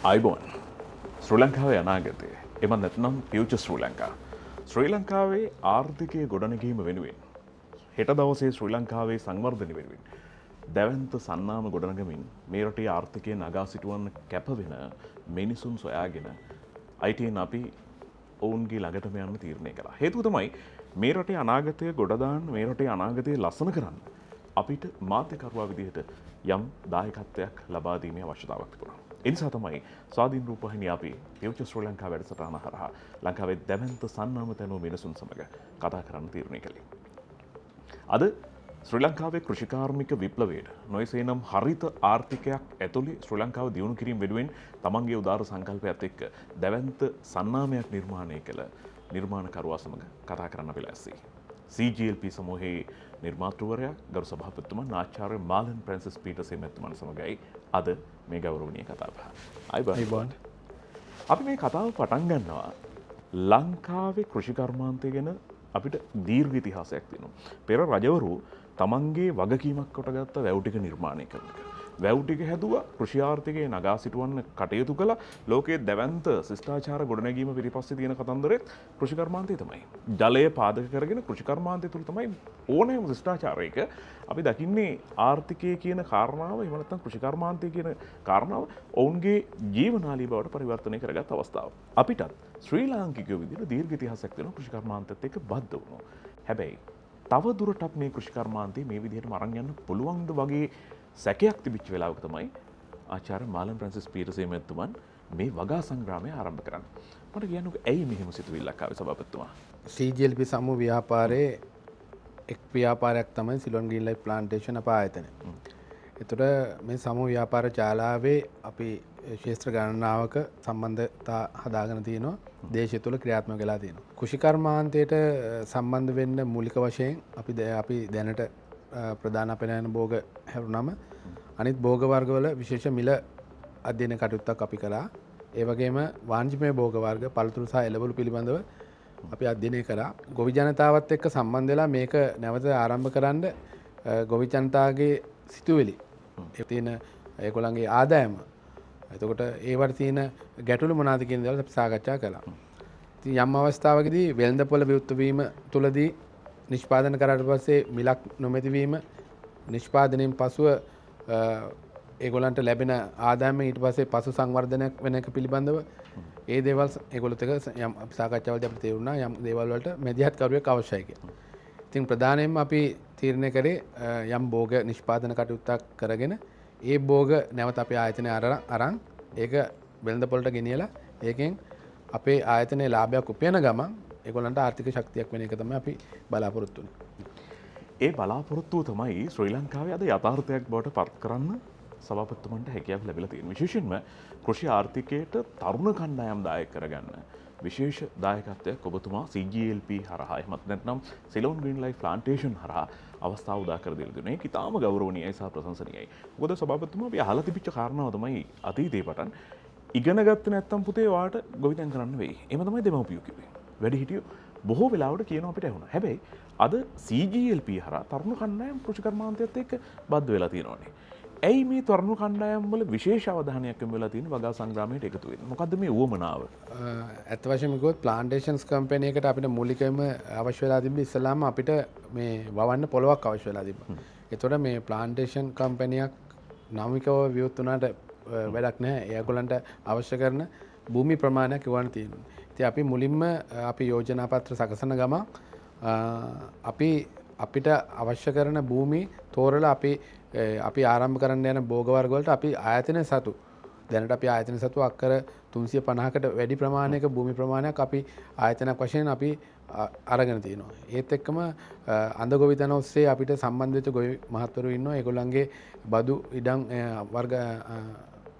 අයිබෝන් ශ්‍රී ලංකාවේ අනාගතය එම නැත්නම් ෆියුචර් ශ්‍රී ලංකාවේ ආර්ථිකය ගොඩනැගීම වෙනුවෙන් හෙට දවසේ ශ්‍රී ලංකාවේ සංවර්ධනය වෙනුවෙන් දැවැන්ත සන්නාම ගොඩනගමින් මේ රටේ ආර්ථිකය නගා සිටුවන්න කැප වෙන මිනිසුන් සොයාගෙන අයිටීන් අපි ඔවුන්ගේ ළඟටම යන්න තීරණය කළා. හේතුව තමයි මේ රටේ අනාගතය ගොඩ දාන්න, මේ රටේ අනාගතය ලස්සන කරන්න අපිට මාධ්‍යකරුවා විදිහට යම් දායකත්වයක් ලබා දීමේ අවශ්‍යතාවක් තිබුණා. ඒ නිසා තමයි ස්වාධීන රූපවාහිනිය අපි ෆියුචර් ශ්‍රී ලංකා වැඩසටහන හරහා ලංකාවේ දැවැන්ත සන්නාම තැනූ මිනිසුන් සමග කතා කරන්න තීරණය කළේ. අද ශ්‍රී ලංකාවේ කෘෂිකාර්මික විප්ලවයට නොයසේනම් හරිත ආර්ථිකයක් ඇතුළේ ශ්‍රී ලංකාව දියුණු කිරීම වෙනුවෙන් තමන්ගේ උදාර සංකල්පයත් එක්ක දැවැන්ත සන්නාමයක් නිර්මාණය කළ නිර්මාණකරුවා සමග කතා කරන්න අපි ලෑස්තියි. CGLP සමූහයේ නිර්මාතෘවරයා ගරු සභාපතිතුමන් ආචාර්ය මාලන් ප්‍රැන්සිස් පීටර්සන් මැතිතුමන් සමගයි අද මේ ගෞරවනීය කතාව. අයිබෝන්. අපි මේ කතාව පටන් ගන්නවා ලංකාවේ කෘෂිකර්මාන්තය ගැන අපිට දීර්ඝ ඉතිහාසයක් තියෙනවා. පෙර රජවරු තමන්ගේ වගකීමක් කොටගත්ත වැව් ටික නිර්මාණය කරන එක. වැව් ටික හැදුවා කෘෂි ආර්ථිකය නගා සිටුවන්න කටයුතු කළා. ලෝකයේ දැවැන්ත ශිෂ්ටාචාර ගොඩනැගීම පිටිපස්සේ තියෙන කතන්දරෙත් කෘෂිකර්මාන්තය තමයි. ජලය පාදක කරගෙන කෘෂිකර්මාන්තය තුල තමයි ඕනෑම ශිෂ්ටාචාරයක අපි දකින්නේ ආර්ථිකය කියන කාරණාව එහෙම නැත්නම් කෘෂිකර්මාන්තය කියන කාරණාව ඔවුන්ගේ ජීවනාලී බවට පරිවර්තනය කරගත් අවස්ථාව. අපිටත් ශ්‍රී ලාංකිකයෝ විදිහට දීර්ඝ ඉතිහාසයක් තියෙන කෘෂිකර්මාන්තයත් එක්ක බද්ධ වුණා. හැබැයි තව දුරටත් මේ කෘෂිකර්මාන්තය මේ විදිහටම අරන් යන්න පුළුවන්ද වගේ සැකයක් තිබිච්ච වෙලාවක තමයි ආචාර්ය මාලන් ප්‍රැන්සිස් පීටර්සන් මැතිතුමන් මේ වගා සංග්‍රාමය ආරම්භ කරන්නේ. මට කියන්නකෝ ඇයි මෙහෙම සිතුවිල්ලක් ආවේ සභාපතිතුමා? CGLP සමූහ ව්‍යාපාරයේ එක් ව්‍යාපාරයක් තමයි සිලොන් ග්‍රීන් ලයිෆ් ප්ලාන්ටේෂන් අප ආයතනය. ඒතර මේ සමූහ ව්‍යාපාර ශාලාවේ අපි ශාස්ත්‍ර ගණනාවක සම්බන්ධතා හදාගෙන තියෙනවා. දේශය තුළ ක්‍රියාත්මක වෙලා තියෙනවා. කෘෂිකර්මාන්තයට සම්බන්ධ වෙන්න මූලික වශයෙන් අපි දැනට ප්‍රධාන අපනයන භෝග හැරුණම අනිත් භෝග වර්ගවල විශේෂ මිල අධ්‍යයන කටයුත්තක් අපි කළා. ඒ වගේම වාණිජමය භෝග වර්ග පළතුරු සහ එළවලු පිළිබඳව අපි අධ්‍යයනය කරා. ගොවි ජනතාවත් එක්ක සම්බන්ධ වෙලා මේක නැවත ආරම්භ කරන්න ගොවි ජනතාවගේ සිතුවිලි තියෙන ඒගොල්ලන්ගේ ආදායම එතකොට ඒවට තියෙන ගැටලු මොනවාද කියන දේවල් අපි සාකච්ඡා කළා. ඉතින් යම් අවස්ථාවකදී වෙළඳපොළ විවෘත වීම තුලදී නිෂ්පාදන කරාට පස්සේ මිලක් නොමැති වීම නිෂ්පාදනයෙන් පසුව ඒගොල්ලන්ට ලැබෙන ආදායම ඊට පස්සේ පසු සංවර්ධනයක් වෙන එක පිළිබඳව ඒ දේවල් ඒගොල්ලොත් එක්ක යම් සාකච්ඡාවලදී අපිට තේරුණා යම් දේවල් වලට මැදිහත් කරුවෙක් අවශ්‍යයි කියලා. ඉතින් ප්‍රධානයෙන්ම අපි තීරණය කරේ යම් භෝග නිෂ්පාදන කටයුත්තක් කරගෙන ඒ භෝග නැවත අපේ ආයතනය අරන් ඒක වෙළඳපොළට ගෙනියලා ඒකෙන් අපේ ආයතනයේ ලාභයක් උපයන ගමන් ඒගොල්ලන්ට ආර්ථික ශක්තියක් වෙන එක තමයි අපි බලාපොරොත්තු වෙන්නේ. ඒ බලාපොරොත්තුව තමයි ශ්‍රී ලංකාවේ අද යථාර්ථයක් බවට පත් කරන්න සභාපතිතුමන්ට හැකියාව ලැබිලා තියෙනවා. විශේෂයෙන්ම කෘෂි ආර්ථිකයට තරුණ කණ්ඩායම් දායක කරගන්න විශේෂ දායකත්වයක් ඔබතුමා CGLP හරහා එහෙමත් නැත්නම් සිලෝන් ග්‍රීන් ලයිෆ් ප්ලාන්ටේෂන් හරහා අවස්ථාව උදා කර දෙලා දෙනවා. ඒක ඉතාම ගෞරවනීයයි සහ ප්‍රශංසනීයයි. මොකද සභාපතිතුමා අපි අහලා තිබිච්ච කාරණාව තමයි අතීතේ පටන් ඉගෙන ගත්තේ නැත්නම් පුතේ ඔයාට ගොවිතැන් කරන්න වෙයි. එහෙම තමයි දෙමව්පියෝ කිව්වේ. වැඩිහිටියෝ බොහෝ වෙලාවට කියනවා අපිට ඇහුණා. හැබැයි අද CGLP හරහා තරුණ කණ්ඩායම් කෘෂිකර්මාන්තයත් එක්ක බද්ධ වෙලා තියෙනවානේ. ඇයි මේ තරුණ කණ්ඩායම් වල විශේෂ අවධානයක් යොමු වෙලා තියෙන වගා සංග්‍රාමයට එකතු වෙන්නේ? මොකද්ද මේ උවමනාව? ඇත්ත වශයෙන්ම කිව්වොත් ප්ලාන්ටේෂන්ස් කම්පැනි එකට අපිට මූලිකවම අවශ්‍ය වෙලා තිබ්බේ ඉස්සලාම අපිට මේ වවන්න පොලොවක් අවශ්‍ය වෙලා තිබ්බා. ඒතකොට මේ ප්ලාන්ටේෂන් කම්පැනියක් නාමිකව විවෘත වුණාට වැඩක් නැහැ. ඒගොල්ලන්ට අවශ්‍ය කරන භූමි ප්‍රමාණයක් ඉවන්න තියෙනවා. ඉතින් අපි මුලින්ම අපි යෝජනා පත්‍ර සකසන ගමන් අපිට අවශ්‍ය කරන භූමි තෝරලා අපි ආරම්භ කරන්න යන භෝග වර්ග වලට අපි ආයතන සතු දැනට අපි ආයතන සතු අක්කර 350කට වැඩි ප්‍රමාණයක භූමි ප්‍රමාණයක් අපි ආයතනයක් වශයෙන් අපි අරගෙන තියෙනවා. ඒත් එක්කම අඳ ගොවිතැන ඔස්සේ අපිට සම්බන්ධ වෙච්ච ගොවි මහත්වරු ඉන්නවා. ඒගොල්ලන්ගේ බදු ඉඩම් වර්ග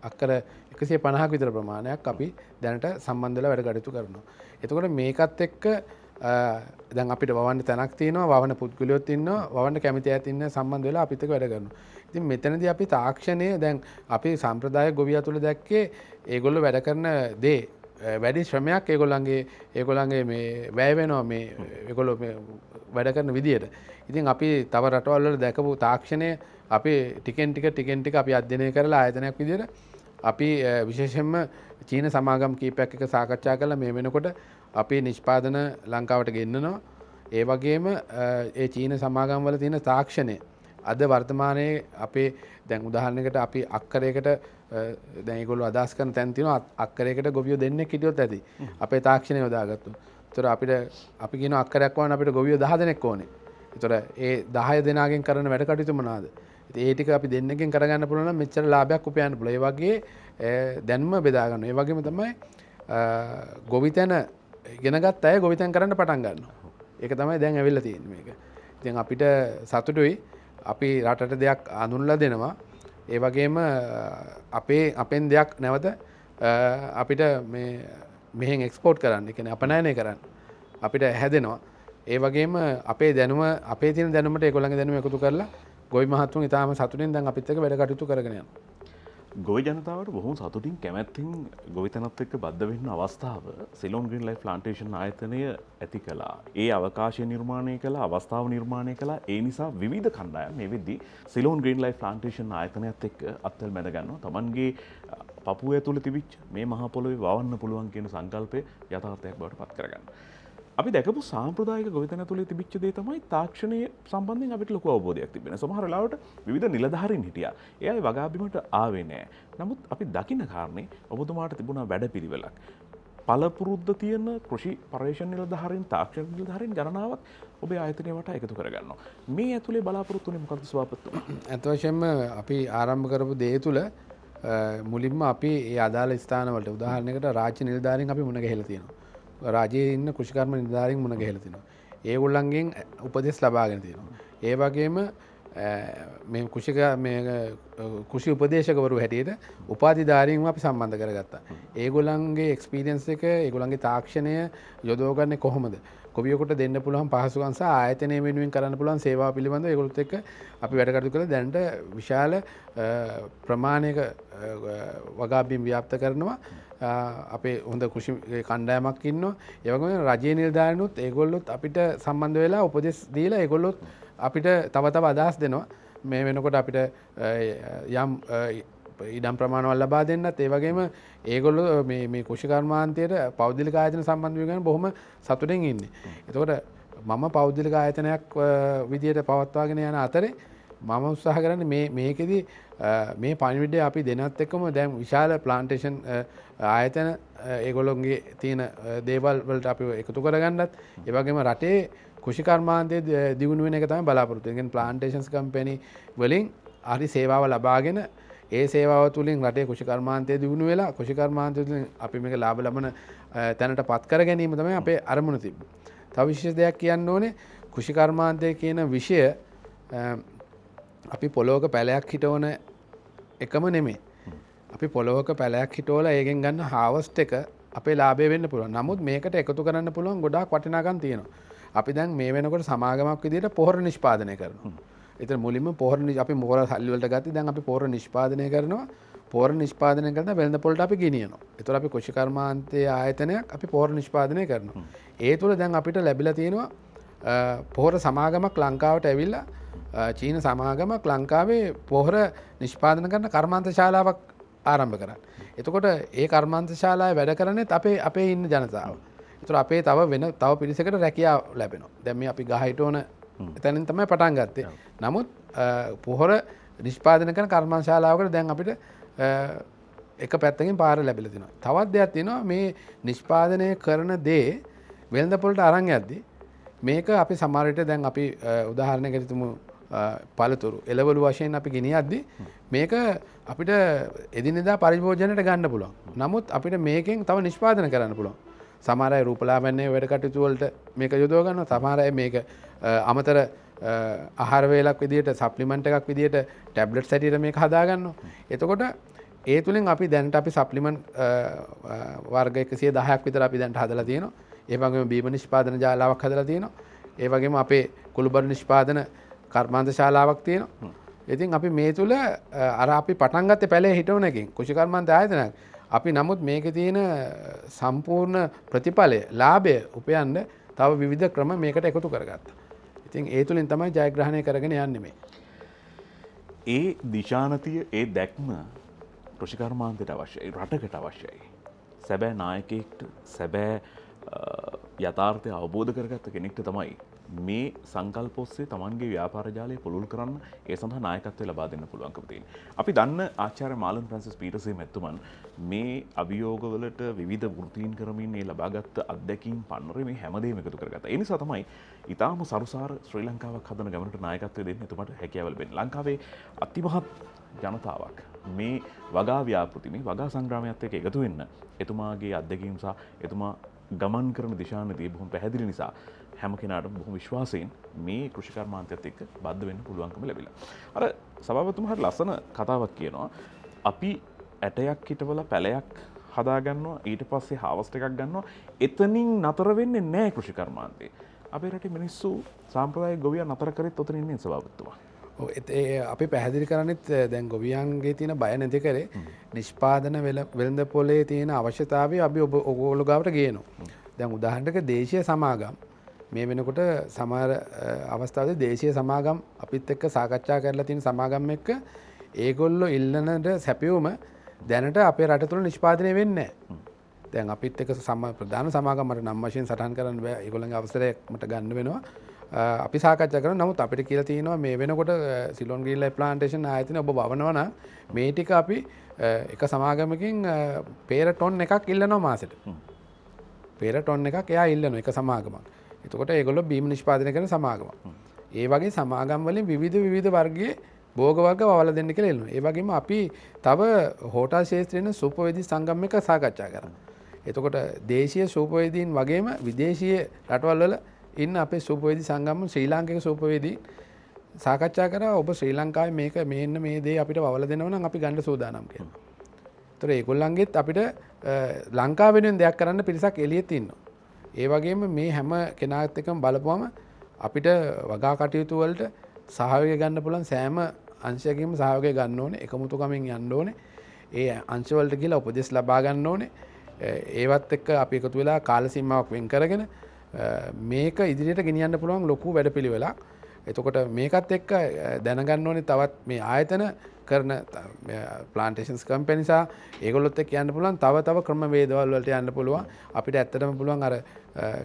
අක්කර 150ක විතර ප්‍රමාණයක් අපි දැනට සම්බන්ධ වෙලා වැඩ කටයුතු කරනවා. එතකොට මේකත් එක්ක දැන් අපිට වවන්න තැනක් තියෙනවා, වවන්න පුද්ගලයෝත් ඉන්නවා, වවන්න කැමති අයත් ඉන්න සම්බන්ධ වෙලා අපිත් එක්ක වැඩ කරනවා. ඉතින් මෙතනදී අපි තාක්ෂණය දැන් අපි සම්ප්‍රදාය ගොවියා තුල දැක්කේ ඒගොල්ලෝ වැඩ කරන දේ වැඩි ශ්‍රමයක් ඒගොල්ලන්ගේ මේ වැය වෙනවා මේ ඒගොල්ලෝ මේ වැඩ කරන විදියට. ඉතින් අපි තව රටවල් වල දැකපු තාක්ෂණය අපි ටිකෙන් ටික අපි අධ්‍යයනය කරලා ආයතනයක් විදියට අපි විශේෂයෙන්ම චීන සමාගම් කීපයක් එක සාකච්ඡා කළා මේ වෙනකොට අපි නිෂ්පාදන ලංකාවට ගෙන්නනවා. ඒ වගේම ඒ චීන සමාගම් වල තියෙන තාක්ෂණය අද වර්තමානයේ අපේ දැන් උදාහරණයකට අපි අක්කරයකට දැන් ඒගොල්ලෝ අදහස් කරන තැන් තියෙනවා අක්කරයකට ගොවියෝ දෙන්නෙක් හිටියොත් ඇති. අපේ තාක්ෂණය යොදාගත්තොත්. ඒතර අපි කියන අක්කරයක් වань අපිට ගොවියෝ 10 දෙනෙක් ඕනේ. ඒතර ඒ 10 දෙනාගෙන් කරන වැඩ කටයුතු මොනවාද? ඉතින් ඒ ටික අපි දෙන්නෙක්ගෙන් කරගන්න පුළුවන් නම් මෙච්චර ලාභයක් උපයන්න පුළුවන්. ඒ වගේ දැන්ම බෙදා ගන්නවා. ඒ වගේම තමයි ගොවිතැන ඉගෙනගත් අය ගොවිතැන් කරන්න පටන් ගන්නවා. ඒක තමයි දැන් ඇවිල්ලා තියෙන්නේ මේක. ඉතින් අපිට සතුටුයි අපි රටට දෙයක් අඳුන්ලා දෙනවා. ඒ වගේම අපෙන් දෙයක් නැවත අපිට මෙහෙන් එක්ස්පෝර්ට් කරන්න. ඒ කියන්නේ අපනයනය කරන්න. අපිට හැදෙනවා. ඒ වගේම අපේ දැනුම අපේ තියෙන දැනුමට ඒගොල්ලන්ගේ දැනුම එකතු කරලා ගොවි මහත්තුන් ඉතාලම සතුටින් දැන් අපිත් එක්ක වැඩ කටයුතු කරගෙන යනවා. ගොවි ජනතාවට බොහොම සතුටින් කැමැත්තෙන් ගොවිතැනත් එක්ක බද්ධ වෙන්න අවස්ථාව සිලෝන් ග්‍රීන් ලයිෆ් ප්ලාන්ටේෂන් ආයතනය ඇති කළා. ඒ අවකාශය නිර්මාණය කළා, අවස්ථාව නිර්මාණය කළා. ඒ නිසා විවිධ කණ්ඩායම් මේ වෙද්දී සිලෝන් ග්‍රීන් ලයිෆ් ප්ලාන්ටේෂන් ආයතනයත් එක්ක අත්වල බැඳ ගන්නවා. Tamanගේ පපුව ඇතුළේ තිබිච්ච මේ මහ පොළොවේ වවන්න පුළුවන් කියන සංකල්පය යථාර්ථයක් බවට පත් කරගන්න. අපි දැකපු සාම්ප්‍රදායික ගොවිතැන තුළ තිබිච්ච දේ තමයි තාක්ෂණය සම්බන්ධයෙන් අපිට ලොකු අවබෝධයක් තිබෙනවා. සමහර වෙලාවට විවිධ නිලධාරීන් හිටියා. ඒ අය වගාබිමට ආවේ නැහැ. නමුත් අපි දකින්න කාරණේ ඔබතුමාට තිබුණා වැඩපිළිවෙලක්. පළපුරුද්ද තියෙන කෘෂි පර්යේෂණ නිලධාරීන් තාක්ෂණ නිලධාරීන් ගණනාවක් ඔබේ ආයතනය වට එකතු කරගන්නවා. මේ ඇතුලේ බලාපොරොත්තු වෙන්නේ මොකක්ද සභාපතිතුමා? අත වශයෙන්ම අපි ආරම්භ කරපු දේ තුළ මුලින්ම අපි ඒ අදාළ ස්ථානවලට උදාහරණයකට රාජ්‍ය නිලධාරීන් අපි මුණ ගැහිලා තියෙනවා. රජයේ ඉන්න කෘෂිකර්ම නිලධාරීන් මුණ ගැහිලා තිනවා. ඒගොල්ලන්ගෙන් උපදෙස් ලබාගෙන තියෙනවා. ඒ වගේම මේ කෘෂි උපදේශකවරු හැටියට උපාධිධාරීන්ව අපි සම්බන්ධ කරගත්තා. ඒගොල්ලන්ගේ එක්ස්පීරියන්ස් එක ඒගොල්ලන්ගේ තාක්ෂණය යොදවගන්නේ කොහොමද? ගොවියෙකුට දෙන්න පුළුවන් පහසුකම් සහ ආයතනය වෙනුවෙන් කරන්න පුළුවන් සේවා පිළිබඳව ඒගොල්ලොත් එක්ක අපි වැඩ කටයුතු කළා. දැනට විශාල ප්‍රමාණයක වගාබිම් ව්‍යාප්ත කරනවා. අපේ හොඳ කෘෂි කණ්ඩායමක් ඉන්නවා. ඒ වගේම රජයේ නිලධාරීනුත් ඒගොල්ලොත් අපිට සම්බන්ධ වෙලා උපදෙස් දීලා ඒගොල්ලොත් අපිට තව තව අදහස් දෙනවා. මේ වෙනකොට අපිට යම් ඉඩම් ප්‍රමාණවල් ලබා දෙන්නත් ඒ වගේම ඒගොල්ලෝ මේ කෘෂි කර්මාන්තයට පෞද්ගලික ආයතන සම්බන්ධ වෙන බොහොම සතුටින් ඉන්නේ. එතකොට මම පෞද්ගලික ආයතනයක් විදියට පවත්වාගෙන යන අතරේ මම උත්සාහ කරන්නේ මේකෙදි මේ පණිවිඩය අපි දෙනත් එක්කම දැන් විශාල ප්ලාන්ටේෂන් ආයතන ඒගොල්ලොන්ගේ තියෙන දේවල් වලට අපි එකතු කරගන්නත් ඒ වගේම රටේ කෘෂි කර්මාන්තයේ දියුණු වෙන එක තමයි බලාපොරොත්තු වෙන්නේ. ප්ලාන්ටේෂන්ස් කම්පැනි වලින් හරි සේවාව ලබාගෙන ඒ සේවාව තුළින් රටේ කෘෂි කර්මාන්තය දියුණු වෙලා කෘෂි කර්මාන්තය තුළින් අපි මේක ලාභ ලබන තැනට පත් කර ගැනීම තමයි අපේ අරමුණ තිබෙන්නේ. තව විශේෂ දෙයක් කියන්න ඕනේ කෘෂි කර්මාන්තය කියන විෂය අපි පොළොවක පැලයක් හිටවන එකම නෙමෙයි. අපි පොළොවක පැලයක් හිටවලා ඒකෙන් ගන්න හාවස්ට් එක අපේ ලාභය වෙන්න පුළුවන්. නමුත් මේකට එකතු කරන්න පුළුවන් ගොඩාක් වටිනාකම් තියෙනවා. අපි දැන් මේ වෙනකොට සමාගමක් විදිහට පොහොර නිෂ්පාදනය කරනවා. ඒතර මුලින්ම අපි පොහොර සල්ලි වලට ගත්තී දැන් අපි පොහොර නිෂ්පාදනය කරනවා. පොහොර නිෂ්පාදනය කරන වෙළඳ පොළට අපි ගෙනියනවා. ඒතර අපි කෘෂි කර්මාන්තයේ ආයතනයක් අපි පොහොර නිෂ්පාදනය කරනවා. ඒ තුළ දැන් අපිට ලැබිලා තියෙනවා පොහොර සමාගමක් ලංකාවට ඇවිල්ලා චීන සමාගමක් ලංකාවේ පොහොර නිෂ්පාදන කරන කර්මාන්ත ශාලාවක් ආරම්භ කරන්න. එතකොට ඒ කර්මාන්ත ශාලාවේ වැඩ කරන්නේත් අපේ ඉන්න ජනතාව. ඒතර අපේ තව පිරිසකට රැකියාව ලැබෙනවා. දැන් මේ අපි ගහහිටෝන එතනින් තමයි පටන් ගත්තේ. නමුත් පොහොර නිෂ්පාදනය කරන කර්මාන්ත ශාලාවකට දැන් අපිට එක පැත්තකින් පාර ලැබිලා තිනවා. තවත් දෙයක් තියෙනවා මේ නිෂ්පාදනය කරන දේ වෙළඳ පොළට අරන් යද්දී මේක අපි සමහර විට දැන් අපි උදාහරණයකට තුමු පළතුරු එළවලු වශයෙන් අපි ගෙනියද්දී මේක අපිට එදිනෙදා පරිභෝජනයට ගන්න පුළුවන්. නමුත් අපිට මේකෙන් තව නිෂ්පාදනය කරන්න පුළුවන්. සමහර අය රූපලාවන්‍ය වැඩ කටයුතු වලට මේක යොදව ගන්නවා. සමහර අය මේක අමතර ආහාර වේලක් විදියට සප්ලිමන්ට් එකක් විදියට ටැබ්ලට්ස් හැටියට මේක හදා ගන්නවා. එතකොට ඒ තුලින් අපි දැනට අපි සප්ලිමන්ට් වර්ග 110ක් විතර අපි දැනට හදලා තියෙනවා. ඒ වගේම බීම නිෂ්පාදන ජාලාවක් හදලා තියෙනවා. ඒ වගේම අපේ කුළුබඩු නිෂ්පාදන කර්මාන්ත ශාලාවක් තියෙනවා. ඉතින් අපි මේ තුල අර අපි පටන් ගත්තේ පැලේ හිටවන එකකින් කෘෂි කර්මාන්ත ආයතනයක්. අපි නමුත් මේකේ තියෙන සම්පූර්ණ ප්‍රතිඵලය ලාභය උපයන්න තව විවිධ ක්‍රම මේකට එකතු කරගත්තා. ඉතින් ඒ තුලින් තමයි ජයග්‍රහණය කරගෙන යන්නේ මේ. ඒ දිශානතිය ඒ දැක්ම කෘෂිකර්මාන්තයට අවශ්‍යයි, රටකට අවශ්‍යයි. සැබෑ නායකයෙක්ට සැබෑ යථාර්ථය අවබෝධ කරගත්ත කෙනෙක්ට තමයි මේ සංකල්ප ඔස්සේ තමන්ගේ ව්‍යාපාර ජාලය පුළුල් කරන්න ඒ සඳහා නායකත්වය ලබා දෙන්න පුළුවන්කම තියෙනවා. අපි දන්න ආචාර්ය මාලන් ෆ්‍රැන්සිස් පීටර්සේ මැතිතුමන් මේ අභියෝගවලට විවිධ වෘත්තීන් කරමින් මේ ලබාගත් අත්දැකීම් පන්නරේ මේ හැමදේම එකතු කරගත්තා. ඒ නිසා තමයි ඊටාම සරුසාර ශ්‍රී ලංකාවක් හදන ගමනට නායකත්වය දෙන්න එතුමාට හැකියාව ලැබෙන්නේ. ලංකාවේ අතිමහත් ජනතාවක් මේ වගා ව්‍යාපෘති මේ වගා සංග්‍රාමයත් එක්ක එකතු වෙන්න එතුමාගේ අත්දැකීම් සහ එතුමා ගමන් කරන දිශානදී බොහොම පැහැදිලි නිසා හැම කෙනාටම බොහොම විශ්වාසයෙන් මේ කෘෂිකර්මාන්තයත් එක්ක බද්ධ වෙන්න පුළුවන්කම ලැබිලා. අර සභාපතිතුමා හරි ලස්සන කතාවක් කියනවා. අපි ඇටයක් හිටවල පැලයක් හදාගන්නවා ඊට පස්සේ හාවස්ට් එකක් ගන්නවා එතනින් නතර වෙන්නේ නැහැ කෘෂිකර්මාන්තේ. අපේ රටේ මිනිස්සු සාම්ප්‍රදායික ගොවියා නතර කරෙත් ඔතන ඉන්නේ සභාපතිතුමා. අපි පැහැදිලි කරන්නෙත් දැන් ගොවියන්ගේ තියෙන බය නැති කරේ නිෂ්පාදන වෙළඳ පොලේ තියෙන අවශ්‍යතාවය අපි ඔයගොල්ලෝ ගාවට ගේනවා. දැන් උදාහරණයක දේශීය සමාගම් මේ වෙනකොට සමහර අවස්ථාවලදී දේශීය සමාගම් අපිත් එක්ක සාකච්ඡා කරලා තියෙන සමාගම් එක්ක ඒගොල්ලෝ ඉල්ලනට සැපයුම දැනට අපේ රට තුළ නිෂ්පාදනය වෙන්නේ නැහැ. දැන් අපිත් එක්ක ප්‍රධාන සමාගම් මට නම් වශයෙන් සටහන් කරන්න බෑ. ඒගොල්ලන්ගේ අවසරයක් මට ගන්න වෙනවා. අපි සාකච්ඡා කරන නමුත් අපිට කියලා තියෙනවා මේ වෙනකොට සිලොන් ග්‍රීන් ලයිෆ් ප්ලාන්ටේෂන් ආයතනය ඔබ බවනවා නම් මේ ටික අපි එක සමාගමකින් පේර ටොන් එකක් ඉල්ලනවා මාසෙට. පේර ටොන් එකක් එයා ඉල්ලනවා එක සමාගමක්. එතකොට ඒගොල්ලෝ බීම නිෂ්පාදනය කරන සමාගමක්. ඒ වගේ සමාගම් වලින් විවිධ වර්ගයේ භෝග වර්ග වවලා දෙන්න කියලා ඉල්ලනවා. ඒ වගේම අපි තව හෝටල් ශාස්ත්‍රයේ සූපවේදී සංගම් එක සාකච්ඡා කරා. එතකොට දේශීය සූපවේදීන් වගේම විදේශීය රටවල් වල ඉන්න අපේ සූපවේදී සංගම ශ්‍රී ලාංකික සූපවේදී සාකච්ඡා කරා ඔබ ශ්‍රී ලංකාවේ මේක මෙන්න මේ දේ අපිට වවලා දෙනවා නම් අපි ගන්න සූදානම් කියලා. ඒතර ඒගොල්ලන්ගෙත් අපිට ලංකාව වෙනුවෙන් දෙයක් කරන්න පිරිසක් එළියෙත් ඉන්නවා. ඒ වගේම මේ හැම කෙනාත් එක්කම බලපුවම අපිට වගා කටයුතු වලට සහයෝගය ගන්න පුළුවන් සෑම අංශයකින්ම සහයෝගය ගන්න ඕනේ. එකමුතුකමින් යන්න ඕනේ. ඒ අංශ වලට ගිහලා උපදෙස් ලබා ගන්න ඕනේ. ඒවත් එක්ක අපි එකතු වෙලා කාල සීමාවක් වෙන් කරගෙන මේක ඉදිරියට ගෙනියන්න පුළුවන් ලොකු වැඩපිළිවෙලක්. එතකොට මේකත් එක්ක දැනගන්න ඕනේ තවත් මේ ආයතන කරන ප්ලාන්ටේෂන්ස් කම්පැනිස් ඒගොල්ලොත් එක්ක යන්න පුළුවන් තව ක්‍රමවේදවල් වලට යන්න පුළුවන්. අපිට ඇත්තටම පුළුවන් අර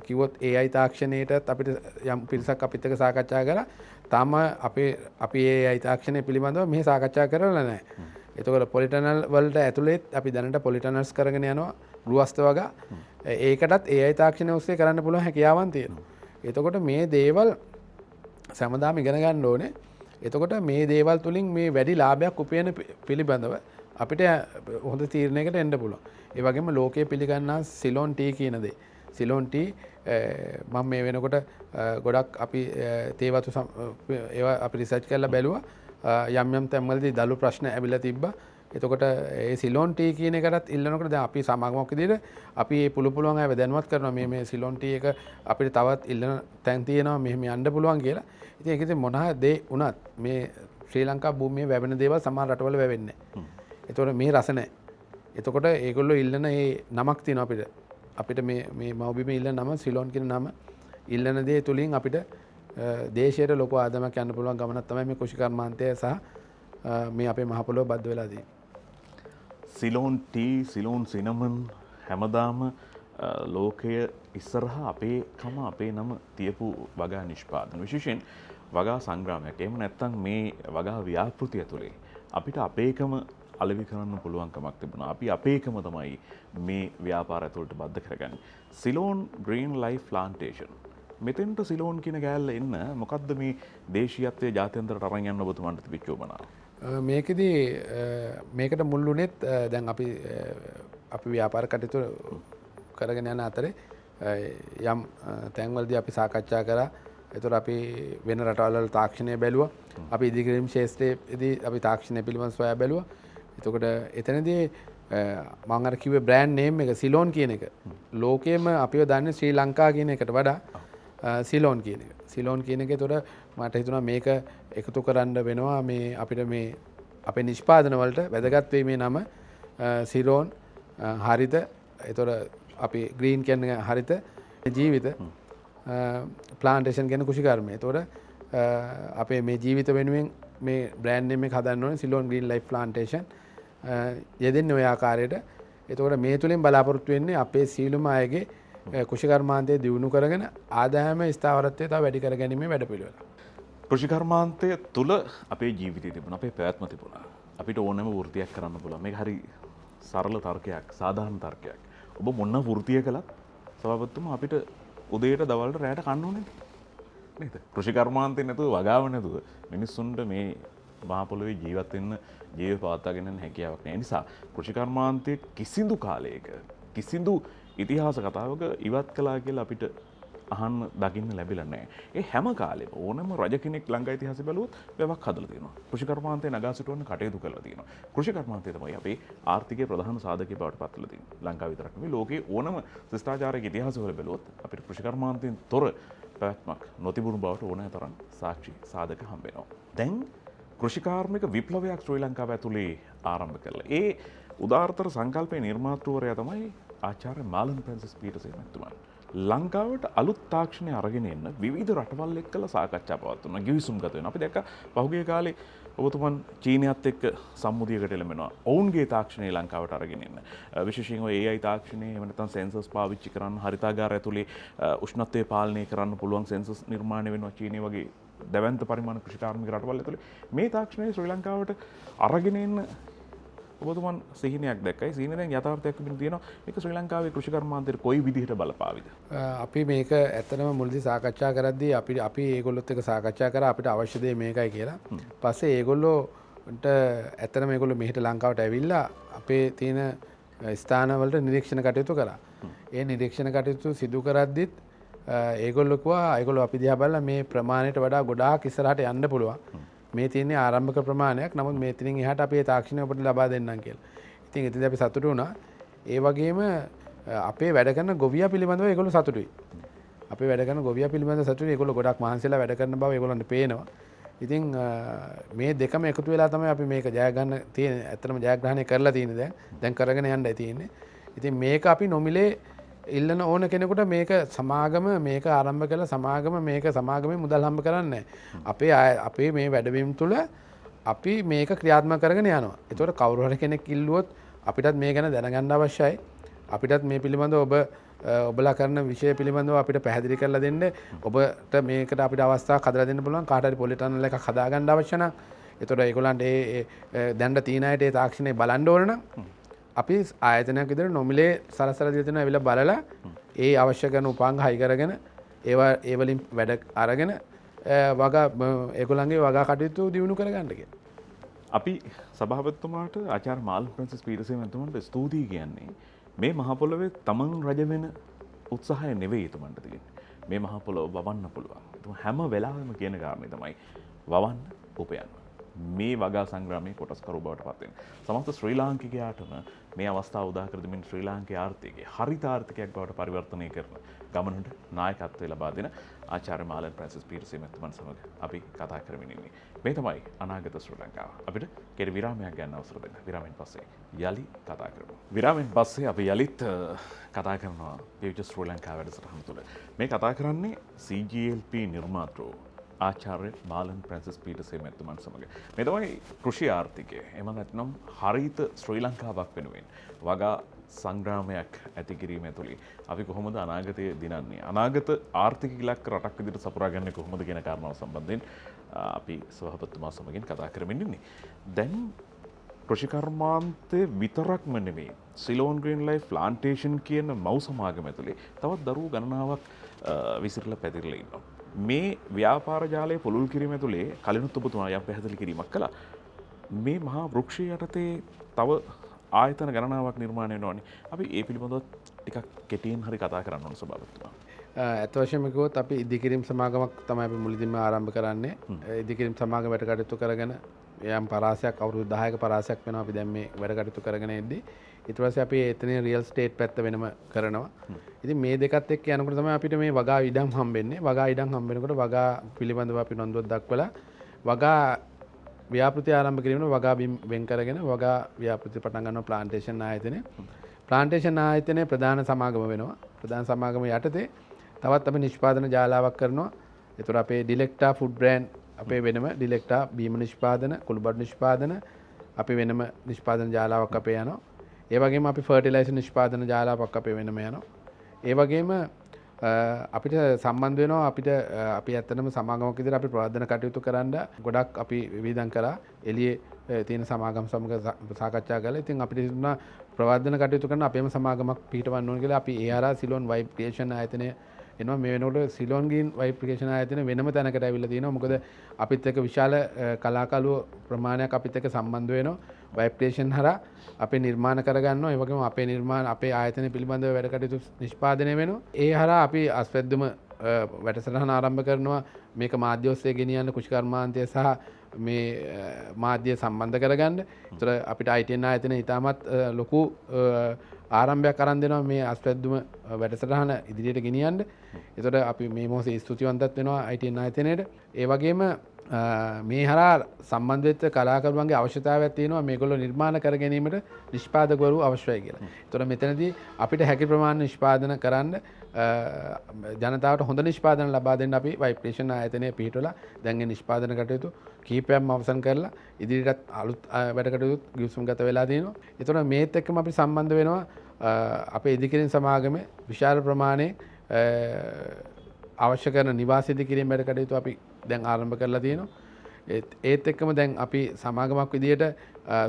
කිව්වොත් AI තාක්ෂණයටත් අපිට යම් පිරිසක් අපිත් එක්ක සාකච්ඡා කරලා තාම අපි AI තාක්ෂණය පිළිබඳව මෙහි සාකච්ඡා කරලා නැහැ. එතකොට පොලිටනල් වලට ඇතුළේත් අපි දැනට පොලිටනල්ස් කරගෙන යනවා ගෘහස්ත වගා. ඒකටත් AI තාක්ෂණය ඔස්සේ කරන්න පුළුවන් හැකියාවන් තියෙනවා. එතකොට මේ දේවල් සමදාම ඉගෙන ගන්න ඕනේ. එතකොට මේ දේවල් තුලින් මේ වැඩි ලාභයක් උපයන පිළිබඳව අපිට හොඳ තීරණයකට එන්න පුළුවන්. ඒ වගේම ලෝකයේ පිළිගන්නා සිලොන් ටී කියන දේ. සිලොන් ටී මම මේ වෙනකොට ගොඩක් අපි තේවතු ඒවා අපි රිසර්ච් කරලා බැලුවා. යම් තැන්වලදී දළු ප්‍රශ්න ඇවිල්ලා තිබ්බා. එතකොට ඒ සිලොන් ටී කියන එකටත් ඉල්ලනකොට දැන් අපි සමාගමක් විදිහට අපි මේ පුළුවන් අයව දැනුවත් කරනවා මේ සිලොන් ටී එක අපිට තවත් ඉල්ලන තැන් තියෙනවා මෙහෙම යන්න පුළුවන් කියලා. ඉතින් ඒක ඉතින් මොනවා දේ වුණත් මේ ශ්‍රී ලංකා භූමියේ වැවෙන දේවල් සමහර රටවල වැවෙන්නේ නැහැ. එතකොට මේ රස නැහැ. එතකොට ඒගොල්ලෝ ඉල්ලන ඒ නමක් තියෙනවා අපිට මේ මව්බිමේ ඉල්ලන නම සිලොන් කියන නම ඉල්ලන දේ තුලින් අපිට දේශයට ලොකු ආදායමක් යන්න පුළුවන් ගමනක් තමයි මේ කෘෂිකර්මාන්තය සහ මේ අපේ මහ පොළොව බද්ධ වෙලා තියෙන්නේ. සිලෝන් ටී සිලෝන් සිනමන් හැමදාම ලෝකය ඉස්සරහා අපේ නම තියපු වගා නිෂ්පාදන විශේෂයෙන් වගා සංග්‍රාමයක්. එහෙම නැත්නම් මේ වගා ව්‍යාපෘතිය තුළේ අපිට අපේකම අලෙවි කරන්න පුළුවන්කමක් තිබුණා. අපි අපේකම තමයි මේ ව්‍යාපාර ඇතුළට බද්ධ කරගන්නේ. සිලෝන් ග්‍රීන් ලයිෆ් ප්ලාන්ටේෂන් මෙතෙන්ට සිලෝන් කියන ගෑල්ල එන්න මොකද්ද මේ දේශීයත්වයේ ජාත්‍යන්තරයට අරන් යන්න ඔබතුමාට තිබිච්ච උවමනාව? මේකෙදී මේකට මුල් වුණෙත් දැන් අපි ව්‍යාපාර කටයුතු කරගෙන යන අතරේ යම් තැන්වලදී අපි සාකච්ඡා කරා. ඒතර අපි වෙන රටවල් වල තාක්ෂණය බැලුවා. අපි ඉදිකිරීම් ශාස්ත්‍රයේදී අපි තාක්ෂණය පිළිබඳව සොයා බැලුවා. එතකොට එතනදී මම අර කිව්වේ බ්‍රෑන්ඩ් නේම් එක සිලෝන් කියන එක. ලෝකයේම අපිව දන්නේ ශ්‍රී ලංකා කියන එකට වඩා සිලෝන් කියන එක. සිලෝන් කියන එක ඒතර මට හිතුණා මේක එකතු කරන්න වෙනවා මේ අපිට මේ අපේ නිෂ්පාදන වලට වැදගත් වෙයි මේ නම සිලෝන් හරිත. ඒතර අපි ග්‍රීන් කියන්නේ හරිත ජීවිත ප්ලාන්ටේෂන් කියන කෘෂිකර්මය. ඒතර අපේ මේ ජීවිත වෙනුවෙන් මේ බ්‍රෑන්ඩ් නේම් එක හදන්න ඕනේ සිලෝන් ග්‍රීන් ලයිෆ් ප්ලාන්ටේෂන්. යෙදෙන්නේ ඔය ආකාරයට. එතකොට මේ තුලින් බලාපොරොත්තු වෙන්නේ අපේ සීලුම අයගේ කෘෂිකර්මාන්තය දියුණු කරගෙන ආදායම ස්ථාවරත්වය තව වැඩි කර ගැනීමේ වැඩපිළිවෙල. කෘෂිකර්මාන්තය තුළ අපේ ජීවිතය තිබුණ අපේ පැවැත්ම තිබුණා. අපිට ඕනෑම වෘතියක් කරන්න පුළුවන්. මේක හරි සරල තර්කයක්, සාධාරණ තර්කයක්. ඔබ මොන වෘතිය කළත් සභාපතිතුමා අපිට උදේට දවල්ට රැයට කන්න ඕනේ නේද? කෘෂිකර්මාන්තේ නැතුව වගාව නැතුව මිනිස්සුන්ට මේ මහ පොළොවේ ජීවත් වෙන්න ජීව පවත්වාගෙන යන්න හැකියාවක් නැහැ. නිසා කෘෂිකර්මාන්තයේ කිසිදු කාලයක කිසිදු ඉතිහාස කතාවක ඉවත් කළා කියලා අපිට අහන්න දකින්න ලැබිලා නැහැ. ඒ හැම කාලෙම ඕනම රජ කෙනෙක් ලංකා ඉතිහාසය බැලුවොත් වැවක් හදලා තියෙනවා. කෘෂිකර්මාන්තය නගා සිටවන්න කටයුතු කරලා තියෙනවා. කෘෂිකර්මාන්තය තමයි අපේ ආර්ථිකයේ ප්‍රධාන සාධකය බවට පත් වෙලා තියෙන්නේ. ලංකාව විතරක් නෙවෙයි ලෝකයේ ඕනම ශිෂ්ටාචාරයක ඉතිහාසවල බැලුවොත් අපිට කෘෂිකර්මාන්තයෙන් තොර පැවැත්මක් නොතිබුණු බවට ඕනෑ තරම් සාක්ෂි සාධක හම්බ වෙනවා. දැන් කෘෂිකාර්මික විප්ලවයක් ශ්‍රී ලංකාව ඇතුලේ ආරම්භ කළා. ඒ උදාාරතර සංකල්පයේ නිර්මාතෘවරයා තමයි ආචාර්ය මාලන් ප්‍රැන්සිස් පීටර්සන් මහත්මයා. ලංකාවට අලුත් තාක්ෂණය අරගෙන එන්න විවිධ රටවල් එක්කලා සාකච්ඡා පවත්වනවා. ගිවිසුම් ගත වෙනවා. අපි දැක්ක පහුගිය කාලේ ඔබතුමන් චීනයත් එක්ක සම්මුතියකට එළඹෙනවා. ඔවුන්ගේ තාක්ෂණය ලංකාවට අරගෙන එන්න. විශේෂයෙන්ම AI තාක්ෂණය එහෙම නැත්නම් සෙන්සර්ස් පාවිච්චි කරන්න හරිතාගාර ඇතුලේ උෂ්ණත්වය පාලනය කරන්න පුළුවන් සෙන්සර්ස් නිර්මාණය වෙනවා චීනය වගේ දැවැන්ත පරිමාණ කෘෂිකාර්මික රටවල් ඇතුලේ. මේ තාක්ෂණය ශ්‍රී ලංකාවට අරගෙන එන්න ඔබතුමන් සිහිනයක් දැක්කයි. සිහින දැන් යථාර්ථයක් වෙමින් තියෙනවා. මේක ශ්‍රී ලංකාවේ කෘෂිකර්මාන්තයට කොයි විදිහට බලපාවිද? අපි මේක ඇත්තටම මුලදී සාකච්ඡා කරද්දී අපි ඒගොල්ලොත් එක්ක සාකච්ඡා කරා අපිට අවශ්‍ය දේ මේකයි කියලා. පස්සේ ඒගොල්ලෝන්ට ඇත්තටම ඒගොල්ලෝ මෙහෙට ලංකාවට ඇවිල්ලා අපේ තියෙන ස්ථානවලට නිරීක්ෂණ කටයුතු කරා. ඒ නිරීක්ෂණ කටයුතු සිදු කරද්දිත් ඒගොල්ලෝ කිව්වා ඒගොල්ලෝ අපි දිහා බලලා මේ ප්‍රමාණයට වඩා ගොඩාක් ඉස්සරහට යන්න පුළුවන්. මේ තියෙන්නේ ආරම්භක ප්‍රමාණයක්. නමුත් මේ තිනින් එහාට අපි ඒ තාක්ෂණය ඔබට ලබා දෙන්නම් කියලා. ඉතින් එතනදී අපි සතුටු වුණා. ඒ වගේම අපේ වැඩ කරන ගොවියා පිළිබඳව ඒගොල්ලෝ සතුටුයි. අපේ වැඩ කරන ගොවියා පිළිබඳව සතුටුයි. ඒගොල්ලෝ ගොඩක් මහන්සිලා වැඩ කරන බව ඒගොල්ලන්ට පේනවා. ඉතින් මේ දෙකම එකතු වෙලා තමයි අපි මේක ජය ගන්න තියෙන්නේ. ඇත්තටම ජයග්‍රහණය කරලා තියෙන්නේ දැන් කරගෙන යන්නයි තියෙන්නේ. ඉතින් මේක අපි නොමිලේ ඉල්ලන ඕන කෙනෙකුට මේක සමාගම මේක ආරම්භ කළ සමාගම මේක සමාගමේ මුදල් හම්බ කරන්නේ අපේ මේ වැඩවීම තුළ අපි මේක ක්‍රියාත්මක කරගෙන යනවා. ඒතකොට කවුරු හරි කෙනෙක් ඉල්ලුවොත් අපිටත් මේ ගැන දැනගන්න අවශ්‍යයි. අපිටත් මේ පිළිබඳව ඔබලා කරන විෂය පිළිබඳව අපිට පැහැදිලි කරලා දෙන්න. ඔබට මේකට අපිට අවස්ථාවක් හදලා දෙන්න පුළුවන්. කාට හරි පොලි ටනල් එකක් හදාගන්න අවශ්‍ය නම්. ඒතකොට ඒගොල්ලන්ට දැන් තීන අයට ඒ තාක්ෂණය බලන්න ඕන නම් අපි ආයතනයක් විදිහට නොමිලේ සලසලා දීලා තියෙනවා. ඇවිල්ලා බලලා ඒ අවශ්‍ය කරන උපාංග හයි කරගෙන ඒ වලින් වැඩ අරගෙන ඒගොල්ලන්ගේ වගා කටයුතු දියුණු කරගන්න කියලා. අපි සභාපතිතුමාට ආචාර්ය මාල් ෆ්‍රැන්සිස් පීටර්සන් මහත්මයාට ස්තුතියි කියන්නේ. මේ මහ පොළොවේ තමන් රජ වෙන උත්සාහය නෙවෙයි එතුමන්ට තියෙන්නේ. මේ මහ පොළොව වවන්න පුළුවන්. එතුමා හැම වෙලාවෙම කියන කාරණේ තමයි වවන්න උපයන්න. මේ වගා සංග්‍රාමයේ කොටස්කරු බවට පත් වෙන. සමස්ත ශ්‍රී ලාංකිකයාටම මේ අවස්ථාව උදා කර දෙමින් ශ්‍රී ලාංකේය ආර්ථිකය හරිත ආර්ථිකයක් බවට පරිවර්තනය කරන ගමනට නායකත්වය ලබා දෙන ආචාර්ය මාලන් ෆ්‍රැන්සිස් පීටර්සන් මහත්මයන් සමග අපි කතා කරමින් ඉන්නේ. මේ තමයි අනාගත ශ්‍රී ලංකාව. අපිට කෙටි විරාමයක් ගන්න අවසර දෙන්න. විරාමයෙන් පස්සේ යලි කතා කරමු. විරාමයෙන් පස්සේ අපි යලිත් කතා කරනවා ෆියුචර් ශ්‍රී ලංකාව වැඩසටහන තුළ. මේ කතා කරන්නේ CGLP නිර්මාතෘ ආචාර්ය මාලන් ෆ්‍රැන්සිස් පීටර්සන් මහත්මයන් සමග. මේ තමයි කෘෂි ආර්ථිකය. එහෙම නැත්නම් හරිත ශ්‍රී ලංකාවක් වෙනුවෙන් වගා සංග්‍රාමයක් ඇති කිරීම ඇතුළේ අපි කොහොමද අනාගතය දිනන්නේ? අනාගත ආර්ථික ඉලක්ක රටක් විදිහට සපුරා ගන්නේ කොහොමද කියන කාරණාව සම්බන්ධයෙන් අපි සභාපතිතුමා සමගින් කතා කරමින් ඉන්නේ. දැන් කෘෂිකර්මාන්තයේ විතරක්ම නෙමෙයි සිලෝන් ග්‍රීන් ලයිෆ් ප්ලාන්ටේෂන් කියන මව් සමාගම ඇතුලේ තවත් දරුවෝ ගණනාවක් විසිරලා පැතිරලා ඉන්නවා. මේ ව්‍යාපාර ජාලය පුළුල් කිරීම ඇතුලේ කලිනුත් ඔබතුමා යම් පැහැදිලි කිරීමක් කළා. මේ මහා වෘක්ෂය යටතේ තව ආයතන ගණනාවක් නිර්මාණය වෙනවානේ. අපි ඒ පිළිබඳව ටිකක් කෙටියෙන් හරි කතා කරන්න ඕන සභාපතිතුමා. ඇත්ත වශයෙන්ම කිව්වොත් අපි ඉදිකිරීම් සමාගමක් තමයි අපි මුලදීම ආරම්භ කරන්නේ. ඉදිකිරීම් සමාගම වැඩ කටයුතු කරගෙන යම් පරාසයක් අවුරුදු 10ක පරාසයක් වෙනවා අපි දැන් මේ වැඩ කටයුතු කරගෙන ඉද්දී. ඊට පස්සේ අපි එතන රියල් ස්ටේට් පැත්ත වෙනම කරනවා. ඉතින් මේ දෙකත් එක්ක යනකොට තමයි අපිට මේ වගා ඉඩම් හම්බෙන්නේ. වගා ඉඩම් හම්බෙනකොට වගා පිළිබඳව අපි නොන්දුවක් දක්වලා වගා ව්‍යාපෘති ආරම්භ කිරීමන වගා වෙන් කරගෙන වගා ව්‍යාපෘති පටන් ගන්නවා ප්ලාන්ටේෂන් ආයතනය. ප්ලාන්ටේෂන් ආයතනයේ ප්‍රධාන සමාගම වෙනවා. ප්‍රධාන සමාගම යටතේ තවත් අපි නිෂ්පාදන ජාලාවක් කරනවා. ඒතර අපේ ඩිලෙක්ටා ෆුඩ් බ්‍රෑන්ඩ් අපේ වෙනම ඩිලෙක්ටා බීම නිෂ්පාදන, කුළුබඩු නිෂ්පාදන, අපි වෙනම නිෂ්පාදන ජාලාවක් අපේ යනවා. ඒ වගේම අපි ෆර්ටිලයිසර් නිෂ්පාදන ජාලාවක් අපේ වෙනම යනවා. ඒ වගේම අපිට සම්බන්ධ වෙනවා අපිට අපි ඇත්තටම සමාගමක් විදිහට අපි ප්‍රවර්ධන කටයුතු කරන්න ගොඩක් අපි විවිධම් කරා එළියේ තියෙන සමාගම් සමග සාකච්ඡා කළා. ඉතින් අපිට හිතුණා ප්‍රවර්ධන කටයුතු කරන අපේම සමාගමක් පිහිටවන්න ඕන කියලා අපි ඒ හරහා සිලෝන් වයිබ් ක්‍රියේෂන් ආයතනය එනවා. මේ වෙනකොට සිලෝන් ග්‍රීන් වයිබ් ක්‍රියේෂන් ආයතනය වෙනම තැනකට ඇවිල්ලා තියෙනවා. මොකද අපිත් එක්ක විශාල කලාකරුවෝ ප්‍රමාණයක් අපිත් එක්ක සම්බන්ධ වෙනවා. වයිබ් ක්‍රියේෂන් හරහා අපේ නිර්මාණ කරගන්නවා. ඒ වගේම අපේ නිර්මාණ අපේ ආයතනය පිළිබඳව වැඩ කටයුතු නිෂ්පාදනය වෙනවා. ඒ හරහා අපි අස්වැද්දම වැඩසටහන ආරම්භ කරනවා. මේක මාධ්‍ය ඔස්සේ ගෙනියන්න කුෂිකර්මාන්තය සහ මේ මාධ්‍ය සම්බන්ධ කරගන්න. ඒතර අපිට ITN ආයතනය ඉතාමත් ලොකු ආරම්භයක් අරන් දෙනවා මේ අස්වැද්දුම වැඩසටහන ඉදිරියට ගෙනියන්න. ඒතර අපි මේ මොහොතේ ස්තුතිවන්තත් වෙනවා ITN ආයතනයට. ඒ වගේම මේ හරහා සම්බන්ධ වෙච්ච කලාකරුවන්ගේ අවශ්‍යතාවයක් තියෙනවා මේගොල්ලෝ නිර්මාණ කර ගැනීමට නිෂ්පාදකවරු අවශ්‍යයි කියලා. ඒතර මෙතනදී අපිට හැකි ප්‍රමාණ නිෂ්පාදන කරන්න ජනතාවට හොඳ නිෂ්පාදන ලබා දෙන්න අපි වයිබ්‍රේෂන් ආයතනය පිහිටවලා දැන් මේ නිෂ්පාදන කටයුතු කීපයක්ම අවසන් කරලා ඉදිරියටත් අලුත් වැඩ කටයුතු ගිවිසුම්ගත වෙලා තියෙනවා. ඒතර මේත් එක්කම අපි සම්බන්ධ වෙනවා අපේ ඉදිකිරීම සමාගමේ විශාල ප්‍රමාණයේ අවශ්‍ය කරන නිවාස ඉදිකිරීම වැඩ කටයුතු අපි දැන් ආරම්භ කරලා තියෙනවා. ඒත් එක්කම දැන් අපි සමාගමක් විදියට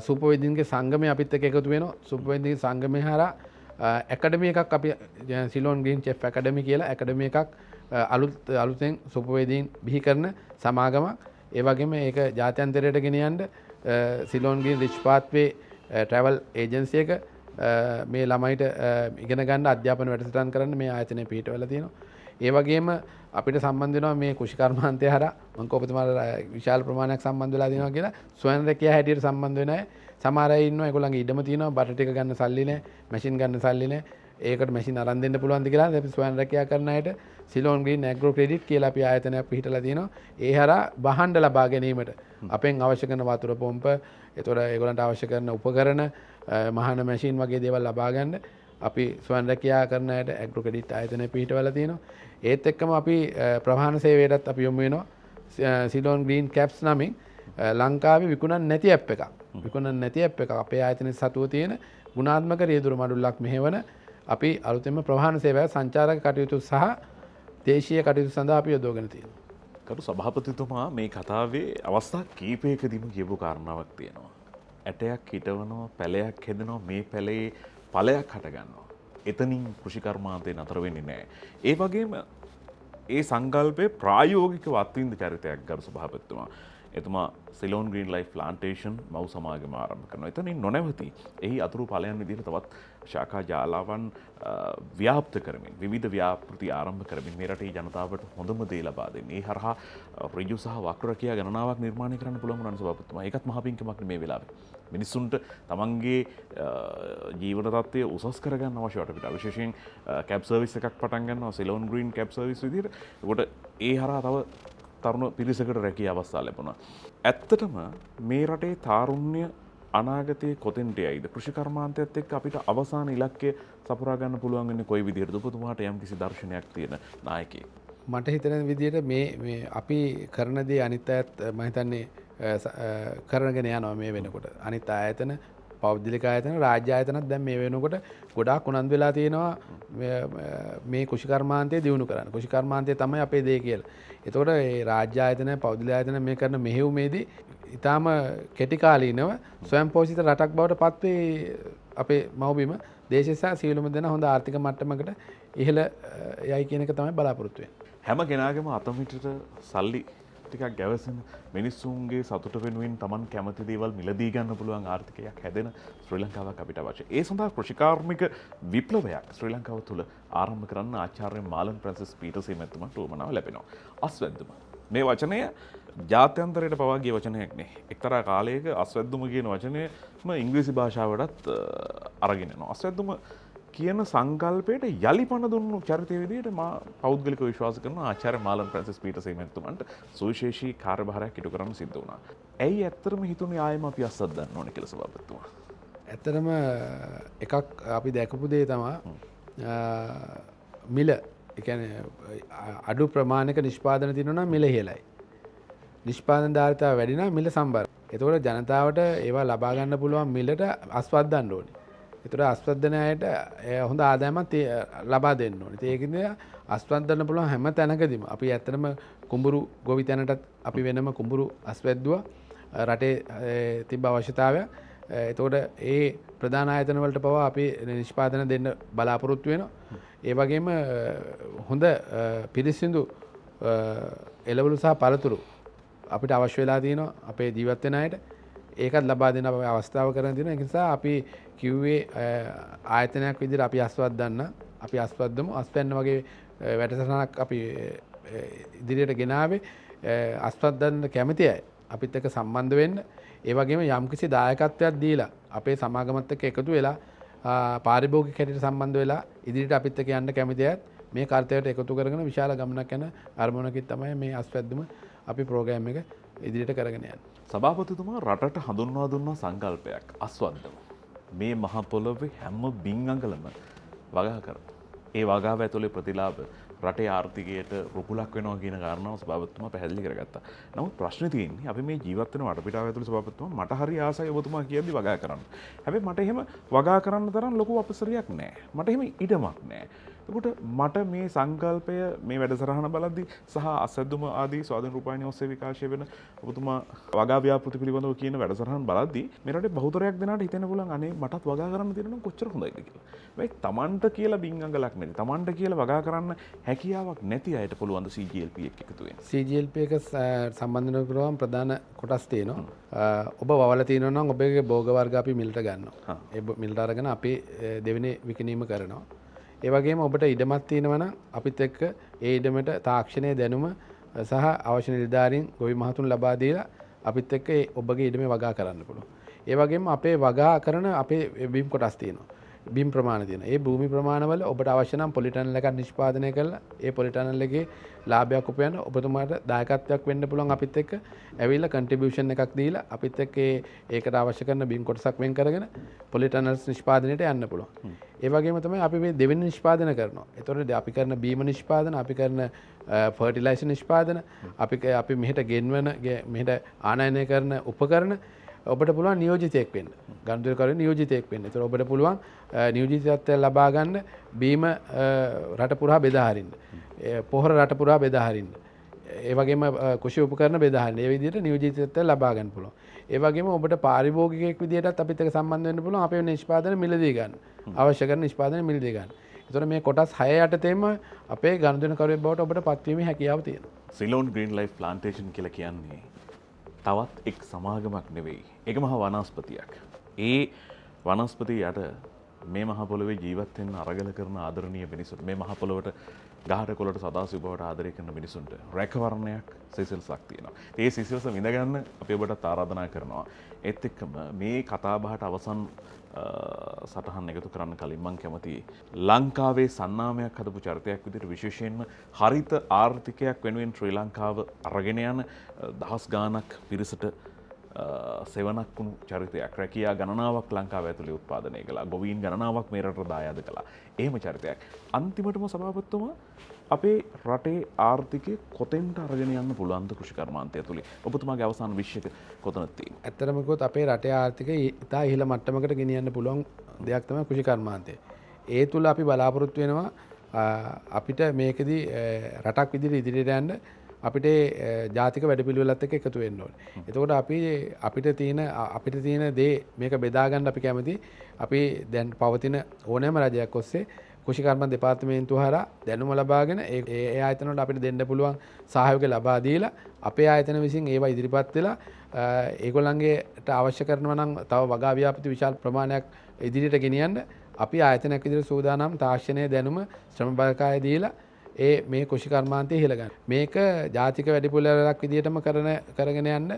සුපර්වයිදින්ගේ සංගමය අපිත් එක්ක එකතු වෙනවා. සුපර්වයිදින්ගේ සංගමය හරහා ඇකඩමි එකක් අපි සිලෝන් ග්‍රීන් චෙෆ් ඇකඩමි කියලා ඇකඩමි එකක් අලුතෙන් සුපර්වයිදීන් බිහි කරන සමාගමක්. ඒ වගේම ඒක ජාත්‍යන්තරයට ගෙනියන්න Ceylon green rich pathway travel agency එක මේ ළමයිට ඉගෙන ගන්න අධ්‍යාපන වැඩසටහන් කරන්න මේ ආයතනය පිහිටවලා තියෙනවා. ඒ වගේම අපිට සම්බන්ධ වෙනවා මේ කුෂිකර්මාන්තය හරහා මම කොපතුමාලා විශාල ප්‍රමාණයක් සම්බන්ධ වෙලා තියෙනවා කියලා ස්වයං රැකියා හැටියට සම්බන්ධ වෙන අය සමහර අය ඉන්නවා ඒගොල්ලන්ගේ ඉඩම තියෙනවා බටර් ටික ගන්න සල්ලි නැහැ මැෂින් ගන්න සල්ලි නැහැ ඒකට මැෂින් අරන් දෙන්න පුළුවන්ද කියලා අපි ස්වයං රැකියා කරන අයට සිලෝන් ග්‍රීන් ඇග්‍රෝ ක්‍රෙඩිට් කියලා අපි ආයතනයක් පිහිටලා තියෙනවා ඒ හරහා බහඬ ලබා ගැනීමට අපෙන් අවශ්‍ය කරන වතුර පොම්ප ඒතොර ඒගොල්ලන්ට අවශ්‍ය කරන උපකරණ මහන මැෂින් වගේ දේවල් ලබා ගන්න අපි ස්වයං රැකියා කරන අයට ඇග්‍රෝ ක්‍රෙඩිට් ආයතනය පිහිටවලා තියෙනවා. ඒත් එක්කම අපි ප්‍රවාහන සේවයටත් අපි යොමු වෙනවා. සිලෝන් ග්‍රීන් කැප්ස් නමින් ලංකාවේ විකුණන්නේ නැති ඇප් එකක්. විකුණන්නේ නැති ඇප් එකක් අපේ ආයතනයේ සතුව තියෙන ගුණාත්මක රියදුරු මඩුල්ලක් මෙහෙවන අපි අලුතෙන්ම ප්‍රවාහන සේවය සංචාරක කටයුතු සහ දේශීය කටයුතු සඳහා අපි යොදවගෙන තියෙනවා. කරු සභාපතිතුමා මේ කතාවේ අවස්ථා කීපයකදීම කියපු කාරණාවක් තියෙනවා. ඇටයක් හිටවනවා, පැලයක් හෙදනවා, මේ පැලේ ඵලයක් හටගන්නවා. එතනින් කෘෂිකර්මාන්තේ නතර වෙන්නේ නැහැ. ඒ වගේම ඒ සංකල්පයේ ප්‍රායෝගිකව අත්විඳ චරිතයක් ගරු සභාපතිතුමා. එතුමා සිලෝන් ග්‍රීන් ලයිෆ් ප්ලාන්ටේෂන් මව් සමාගම ආරම්භ කරනවා. එතනින් නොනැවති එහි අතුරු ඵලයන් විදිහට තවත් ශාඛා ජාලාවන් ව්‍යාප්ත කරමින් විවිධ ව්‍යාපෘති ආරම්භ කරමින් මේ රටේ ජනතාවට හොඳම දේ ලබා දෙන්නේ. ඒ හරහා ඍජු සහ වක්‍රකියා ගණනාවක් නිර්මාණය කරන්න පුළුවන් වුණා සභාපතිතුමා. ඒකත් මහ පිංකමක් මේ වෙලාවේ. මිනිස්සුන්ට තමන්ගේ ජීවන තත්ත්වය උසස් කරගන්න අවශ්‍ය වටපිට විශේෂයෙන් කැබ් සර්විස් එකක් පටන් ගන්නවා සිලෝන් ග්‍රීන් කැබ් සර්විස් විදිහට. ඒකට ඒ හරහා තව තරුණ පිරිසකට රැකිය අවස්ථා ලැබුණා. ඇත්තටම මේ රටේ තාරුණ්‍ය අනාගතයේ කොතෙන්ට යයිද? කෘෂිකර්මාන්තයත් එක්ක අපිට අවසාන ඉලක්කය සපුරා ගන්න පුළුවන් වෙන්නේ කොයි විදිහටද? ඔබතුමාට යම්කිසි දර්ශනයක් තියෙන නායකයෙක්. මට හිතෙන විදිහට මේ අපි කරන දේ අනිත් අයත් මම හිතන්නේ කරගෙන යනවා මේ වෙනකොට. අනිත් ආයතන පෞද්ගලික ආයතන රාජ්‍ය ආයතනත් දැන් මේ වෙනකොට ගොඩාක් උනන්දු වෙලා තියෙනවා මේ කුෂිකර්මාන්තය දියුණු කරන්න. කුෂිකර්මාන්තය තමයි අපේ දේ කියලා. එතකොට මේ රාජ්‍ය ආයතන පෞද්ගලික ආයතන මේ කරන මෙහෙයුමේදී ඊටාම කෙටි කාලීනව ස්වයං පෝෂිත රටක් බවට පත් වේ අපේ මව්බිම දේශය සහ සියලුම දෙනා හොඳ ආර්ථික මට්ටමකට ඉහළ යයි කියන එක තමයි බලාපොරොත්තු වෙන්නේ. හැම කෙනාගේම අතමිටට සල්ලි ටිකක් ගැවසෙන මිනිස්සුන්ගේ සතුට වෙනුවෙන් Taman කැමති දේවල් මිලදී ගන්න පුළුවන් ආර්ථිකයක් හැදෙන ශ්‍රී ලංකාවක් අපිට අවශ්‍යයි. ඒ සඳහා කෘෂිකාර්මික විප්ලවයක් ශ්‍රී ලංකාව තුළ ආරම්භ කරන්න ආචාර්ය මාලන් ප්‍රැන්සිස් පීටර්සන් මැතිතුමාට උවමනාව ලැබෙනවා. අස්වැද්දුම මේ වචනය ජාත්‍යන්තරයට පවා ගිය වචනයක් නේ. එක්තරා කාලයක අස්වැද්දුම කියන වචනයම ඉංග්‍රීසි භාෂාවටත් අරගෙන යනවා. අස්වැද්දුම කියන සංකල්පයට යලි පණ දුන්නු චරිතය විදිහට මා පෞද්ගලිකව විශ්වාස කරන ආචාර්ය මාලන් ප්‍රැන්සිස් පීටර්සන් මැතිතුමන්ට සුවිශේෂී කාර්යභාරයක් ඉටු කරන්න සිද්ධ වුණා. ඇයි ඇත්තටම හිතුනේ ආයෙම අපි අස්සක් ගන්න ඕනේ කියලා සභාපතිතුමා? ඇත්තටම එකක් අපි දැකපු දේ තමයි මිල. ඒ කියන්නේ අඩු ප්‍රමාණයක නිෂ්පාදන තියෙනවා නම් මිල ඉහළයි. නිෂ්පාදන ධාරිතාව වැඩි නම් මිල සම්බර. එතකොට ජනතාවට ඒවා ලබා ගන්න පුළුවන් මිලට අස්වද්දන්න ඕනේ. එතකොට අස්වද්දන අයට හොඳ ආදායමක් ලබා දෙන්න ඕනේ. ඒකින්ද අස්වද්දන්න පුළුවන් හැම තැනකදීම අපි ඇත්තටම කුඹුරු ගොවි තැනටත් අපි වෙනම කුඹුරු අස්වැද්දුවා. රටේ තිබ්බ අවශ්‍යතාවය. එතකොට ඒ ප්‍රධාන ආයතන වලට පවා අපි නිෂ්පාදන දෙන්න බලාපොරොත්තු වෙනවා. ඒ වගේම හොඳ පිරිසිදු එළවලු සහ පළතුරු අපිට අවශ්‍ය වෙලා තියෙනවා අපේ ජීවත් වෙන අයට. ඒකත් ලබා දෙන අවස්ථාව කරන තියෙනවා. ඒ නිසා අපි කිව්වේ ආයතනයක් විදිහට අපි අස්වද්දන්න, අපි අස්වද්දමු. අස්වැන්න වගේ වැඩසටහනක් අපි ඉදිරියට ගෙනාවේ අස්වද්දන්න කැමති අය අපිත් එක්ක සම්බන්ධ වෙන්න. ඒ වගේම යම්කිසි දායකත්වයක් දීලා අපේ සමාගමත් එක්ක එකතු වෙලා පාරිභෝගික හැටියට සම්බන්ධ වෙලා ඉදිරියට අපිත් එක්ක යන්න කැමති අයත් මේ කාර්යයට එකතු කරගෙන විශාල ගමනක් යන අරමුණකින් තමයි මේ අස්වැද්දම අපි ප්‍රෝග්‍රෑම් එක ඉදිරියට කරගෙන යන්නේ. සභාපතිතුමා රටට හඳුන්වා දුන්නා සංකල්පයක් අස්වද්දම. මේ මහ පොළොවේ හැම බින් අඟලම වගා කරමු. ඒ වගාව ඇතුලේ ප්‍රතිලාභ රටේ ආර්ථිකයට රුකුලක් වෙනවා කියන කාරණාව සභාපතිතුමා පැහැදිලි කරගත්තා. නමුත් ප්‍රශ්නේ තියෙන්නේ අපි මේ ජීවත් වෙන වටපිටාව ඇතුලේ සභාපතිතුමා මට හරි ආසයි ඔබතුමා කියද්දි වගා කරන්න. හැබැයි මට එහෙම වගා කරන්න තරම් ලොකු අපසරියක් නැහැ. මට එහෙම ඉඩමක් නැහැ. එතකොට මට මේ සංකල්පය මේ වැඩසටහන බලද්දි සහ අසද්දුම ආදී ස්වාධීන රූපවාහිනිය ඔස්සේ විකාශය වෙන ඔබතුමා වගා ව්‍යාපෘති පිළිබඳව කියන වැඩසටහන බලද්දි මේ රටේ බහුතරයක් දෙනාට හිතෙන්න පුළුවන් අනේ මටත් වගා කරන්න තියෙනවා නම් කොච්චර හොඳයිද කියලා. මේ තමන්ට කියලා බින් අඟලක් නැති තමන්ට කියලා වගා කරන්න හැකියාවක් නැති අයට පුළුවන් ද CGLP එක එකතු වෙන්න. CGLP එක සම්බන්ධ කරගම ප්‍රධාන කොටස් තියෙනවා. ඔබ වවලා තියෙනවා නම් ඔබගේ භෝග වර්ග අපි මිලට ගන්නවා. ඒ මිලට අරගෙන අපි දෙවෙනි විකිණීම කරනවා. ඒ වගේම ඔබට ඉඩමක් තියෙනවා නම් අපිත් එක්ක ඒ ඉඩමට තාක්ෂණයේ දැනුම සහ අවශ්‍ය නිලධාරීන් ගොවි මහතුන් ලබා දීලා අපිත් එක්ක ඔබගේ ඉඩමේ වගා කරන්න පුළුවන්. ඒ වගේම අපේ වගා කරන අපේ බිම් කොටස් තියෙනවා. බිම් ප්‍රමාණ තියෙනවා. ඒ භූමි ප්‍රමාණවල ඔබට අවශ්‍ය නම් පොලිටනල් එකක් නිෂ්පාදනය කරලා ඒ පොලිටනල් එකේ ලාභයක් උපයන ඔබතුමාට දායකත්වයක් වෙන්න පුළුවන් අපිත් එක්ක ඇවිල්ලා කන්ට්‍රිබියුෂන් එකක් දීලා අපිත් එක්ක ඒකට අවශ්‍ය කරන බිම් කොටසක් වෙන් කරගෙන පොලිටනල්ස් නිෂ්පාදනයට යන්න පුළුවන්. ඒ වගේම තමයි අපි මේ දෙවෙනි නිෂ්පාදන කරනවා. ඒතකොට අපි කරන බීම නිෂ්පාදන, අපි කරන ෆර්ටිලයිසර් නිෂ්පාදන, අපි මෙහෙට ගෙන්වන මෙහෙට ආනයනය කරන උපකරණ ඔබට පුළුවන් නියෝජිතයෙක් වෙන්න. ගනුදෙනුකරුවෙක් නියෝජිතයෙක් වෙන්න. ඒතකොට ඔබට පුළුවන් නියෝජිතත්වය ලබා ගන්න බීම රට පුරා බෙදා හරින්න. පොහොර රට පුරා බෙදා හරින්න. ඒ වගේම කුෂි උපකරණ බෙදා හරින්න. ඒ විදිහට නියෝජිතත්වය ලබා ගන්න පුළුවන්. ඒ වගේම ඔබට පාරිභෝගිකයෙක් විදිහටත් අපිත් එක්ක සම්බන්ධ වෙන්න පුළුවන් අපේ නිෂ්පාදන මිලදී ගන්න. අවශ්‍ය කරන නිෂ්පාදන මිලදී ගන්න. ඒතකොට මේ කොටස් 6 යටතේම අපේ ගනුදෙනුකරුවෙක් බවට ඔබට පත්වීමේ හැකියාව තියෙනවා. සිලෝන් ග්‍රීන් ලයිෆ් ප්ලාන්ටේෂන් කියලා කියන්නේ තවත් එක් සමාගමක් නෙවෙයි. ඒක මහා වනස්පතියක්. ඒ වනස්පතිය යට මේ මහ පොළොවේ ජීවත් වෙන්න අරගල කරන ආදරණීය මිනිසුන්ට මේ මහ පොළොවට ගහට කොළට සදාසිව බවට ආදරය කරන මිනිසුන්ට රැකවරණයක් සිසිල්සක් තියෙනවා. ඒ සිසිල්ස විඳගන්න අපි ඔබට ආරාධනා කරනවා. ඒත් එක්කම මේ කතාබහට අවසන් සටහන් එකතු කරන්න කලින් මම කැමතියි ලංකාවේ සන්නාමයක් හදපු චරිතයක් විදිහට විශේෂයෙන්ම හරිත ආර්ථිකයක් වෙනුවෙන් ශ්‍රී ලංකාව අරගෙන යන දහස් ගාණක් පිරිසට සෙවණක් වුණු චරිතයක් රැකියා ගණනාවක් ලංකාව ඇතුලේ උත්පාදනය කළා. ගොවීන් ගණනාවක් මේ රටට දායාද කළා. එහෙම චරිතයක්. අන්තිමටම සභාපතිතුමා අපේ රටේ ආර්ථිකය කොතෙන්ට අරගෙන යන්න පුළුවන්ද කෘෂි කර්මාන්තය තුලින්? ඔබතුමාගේ අවසාන විශ්යක කොතනද තියෙන්නේ? ඇත්තටම කිව්වොත් අපේ රටේ ආර්ථිකය ඉතා ඉහළ මට්ටමකට ගෙනියන්න පුළුවන් දෙයක් තමයි කෘෂි කර්මාන්තය. ඒ තුල අපි බලාපොරොත්තු වෙනවා අපිට මේකෙදි රටක් විදිහට ඉදිරියට යන්න අපිට ජාතික වැඩපිළිවෙලත් එක්ක එකතු වෙන්න ඕනේ. එතකොට අපිට තියෙන දේ මේක බෙදා ගන්න අපි කැමති. අපි දැන් පවතින ඕනෑම රජයක් ඔස්සේ කෘෂි කර්ම දෙපාර්තමේන්තුව හරහා දැනුම ලබාගෙන ඒ ආයතන වලට අපිට දෙන්න පුළුවන් සහයෝගය ලබා දීලා අපේ ආයතන විසින් ඒවා ඉදිරිපත් වෙලා ඒගොල්ලන්ගේට අවශ්‍ය කරනවා නම් තව වගා ව්‍යාපෘති විශාල ප්‍රමාණයක් ඉදිරියට ගෙනියන්න අපි ආයතනයක් විදිහට සූදානම් තාක්ෂණයේ දැනුම ශ්‍රම බලකාය දීලා මේ කෘෂි කර්මාන්තය ඉහළ ගන්න. මේක ජාතික වැඩපිළිවෙලක් විදිහටම කරගෙන යන්න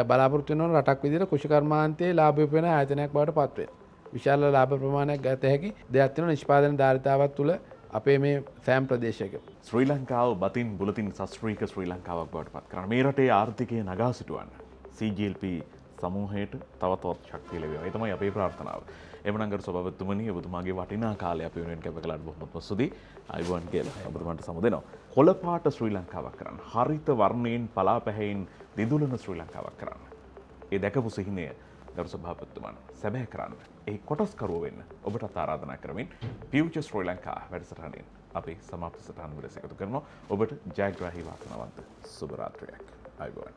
බලාපොරොත්තු වෙන රටක් විදිහට කෘෂි කර්මාන්තයේ ලාභ උපයන ආයතනයක් බවට පත් වෙනවා. විශාල ලාභ ප්‍රමාණයක් ගත හැකි දෙයක් තියෙනවා නිෂ්පාදන ධාරිතාවක් තුළ අපේ මේ සෑම ප්‍රදේශයක. ශ්‍රී ලංකාව බතින් බුලතින් ශාස්ත්‍රීය ශ්‍රී ලංකාවක් බවට පත් කරන මේ රටේ ආර්ථිකය නගා සිටුවන්න CGLP සමූහයට තවත් ශක්තිය ලැබේවා. ඒ තමයි අපේ ප්‍රාර්ථනාව. එමනම් ගරු සභාපතිතුමනි ඔබතුමාගේ වටිනා කාලය අපි වෙනුවෙන් කැප කළාට බොහොමත්ම ස්තුතියි. ආයුබෝවන් කියලා ඔබතුමාට සමු දෙනවා. කොළපාට ශ්‍රී ලංකාවක් කරන්න. හරිත වර්ණයෙන් පලා පැහැයෙන් දිදුලන ශ්‍රී ලංකාවක් කරන්න. ඒ දැකපු සිහිනය ගරු සභාපතිතුමන් සැබෑ කරන්න ඒ කොටස්කරුව වෙන්න ඔබටත් ආරාධනා කරමින් ෆියුචර් ශ්‍රී ලංකා වැඩසටහනින් අපි සමාප්ති සටහන වලට එකතු කරනවා. ඔබට ජයග්‍රාහී වාසනාවන්ත සුබ රාත්‍රියක්. ආයුබෝවන්.